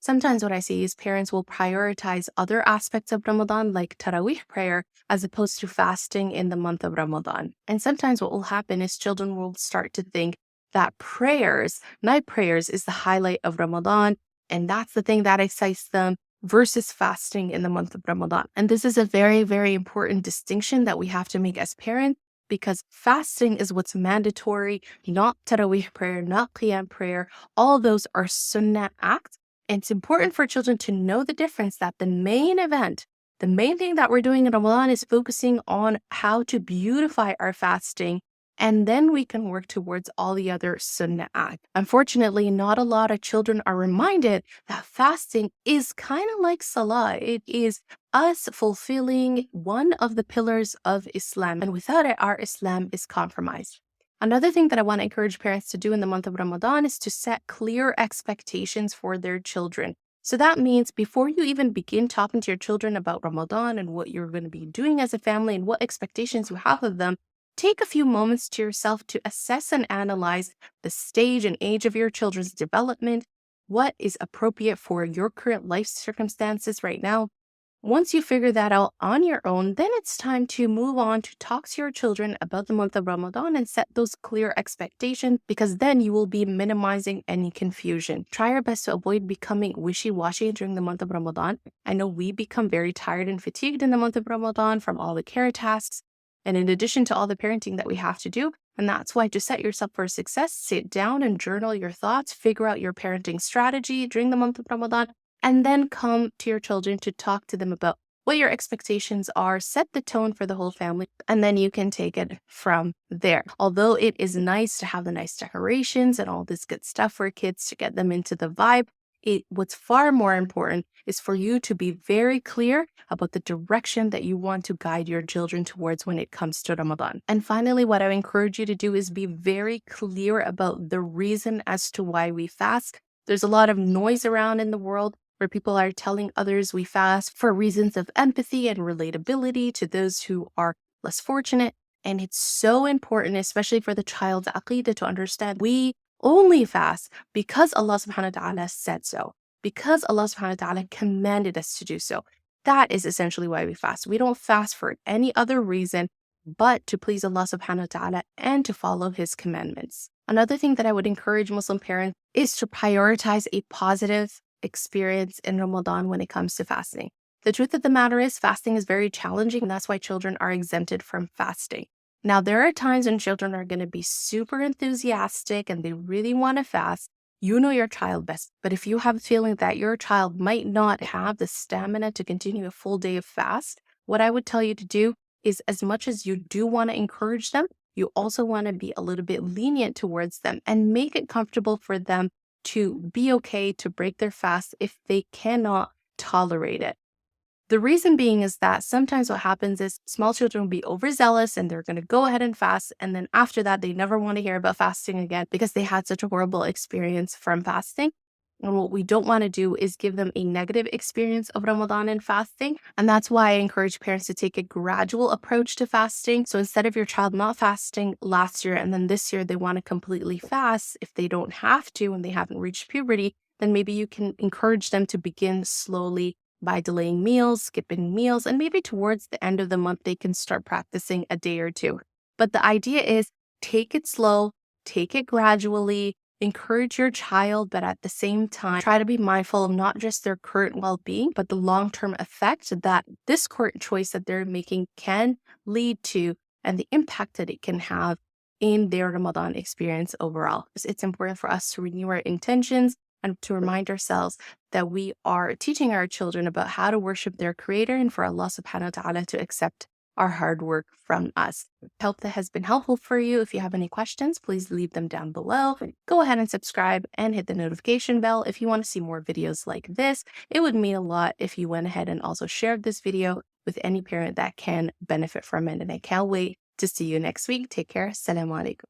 Sometimes what I see is parents will prioritize other aspects of Ramadan, like Taraweeh prayer, as opposed to fasting in the month of Ramadan. And sometimes what will happen is children will start to think that prayers, night prayers, is the highlight of Ramadan, and that's the thing that excites them versus fasting in the month of Ramadan. And this is a very, very important distinction that we have to make as parents, because fasting is what's mandatory, not Taraweeh prayer, not Qiyam prayer. All those are Sunnah acts. And it's important for children to know the difference, that the main event, the main thing that we're doing in Ramadan is focusing on how to beautify our fasting, and then we can work towards all the other Sunnah acts. Unfortunately, not a lot of children are reminded that fasting is kind of like Salah. It is us fulfilling one of the pillars of Islam, and without it, our Islam is compromised. Another thing that I want to encourage parents to do in the month of Ramadan is to set clear expectations for their children. So that means before you even begin talking to your children about Ramadan and what you're going to be doing as a family and what expectations you have of them, take a few moments to yourself to assess and analyze the stage and age of your children's development, what is appropriate for your current life circumstances right now. Once you figure that out on your own, then it's time to move on to talk to your children about the month of Ramadan and set those clear expectations, because then you will be minimizing any confusion. Try your best to avoid becoming wishy-washy during the month of Ramadan. I know we become very tired and fatigued in the month of Ramadan from all the care tasks, and in addition to all the parenting that we have to do. And that's why, to set yourself for success, sit down and journal your thoughts, figure out your parenting strategy during the month of Ramadan, and then come to your children to talk to them about what your expectations are, set the tone for the whole family, and then you can take it from there. Although it is nice to have the nice decorations and all this good stuff for kids to get them into the vibe, what's far more important is for you to be very clear about the direction that you want to guide your children towards when it comes to Ramadan. And finally, what I encourage you to do is be very clear about the reason as to why we fast. There's a lot of noise around in the world where people are telling others we fast for reasons of empathy and relatability to those who are less fortunate. And it's so important, especially for the child's aqeedah, to understand we only fast because Allah subhanahu wa ta'ala said so, because Allah subhanahu wa ta'ala commanded us to do so. That is essentially why we fast. We don't fast for any other reason but to please Allah subhanahu wa ta'ala and to follow His commandments. Another thing that I would encourage Muslim parents is to prioritize a positive experience in Ramadan when it comes to fasting. The truth of the matter is, fasting is very challenging, and that's why children are exempted from fasting. Now, there are times when children are going to be super enthusiastic and they really want to fast. You know your child best, but if you have a feeling that your child might not have the stamina to continue a full day of fast, what I would tell you to do is, as much as you do want to encourage them, you also want to be a little bit lenient towards them and make it comfortable for them to be okay to break their fast if they cannot tolerate it. The reason being is that sometimes what happens is small children will be overzealous and they're going to go ahead and fast. And then after that, they never want to hear about fasting again because they had such a horrible experience from fasting. And what we don't want to do is give them a negative experience of Ramadan and fasting. And that's why I encourage parents to take a gradual approach to fasting. So instead of your child not fasting last year and then this year they want to completely fast, if they don't have to and they haven't reached puberty, then maybe you can encourage them to begin slowly by delaying meals, skipping meals, and maybe towards the end of the month, they can start practicing a day or two. But the idea is, take it slow, take it gradually, encourage your child, but at the same time, try to be mindful of not just their current well-being, but the long-term effect that this current choice that they're making can lead to and the impact that it can have in their Ramadan experience overall. It's important for us to renew our intentions and to remind ourselves that we are teaching our children about how to worship their Creator and for Allah subhanahu wa ta'ala to accept our hard work from us. I hope that has been helpful for you. If you have any questions, please leave them down below. Go ahead and subscribe and hit the notification bell if you want to see more videos like this. It would mean a lot if you went ahead and also shared this video with any parent that can benefit from it. And I can't wait to see you next week. Take care. Assalamu alaikum.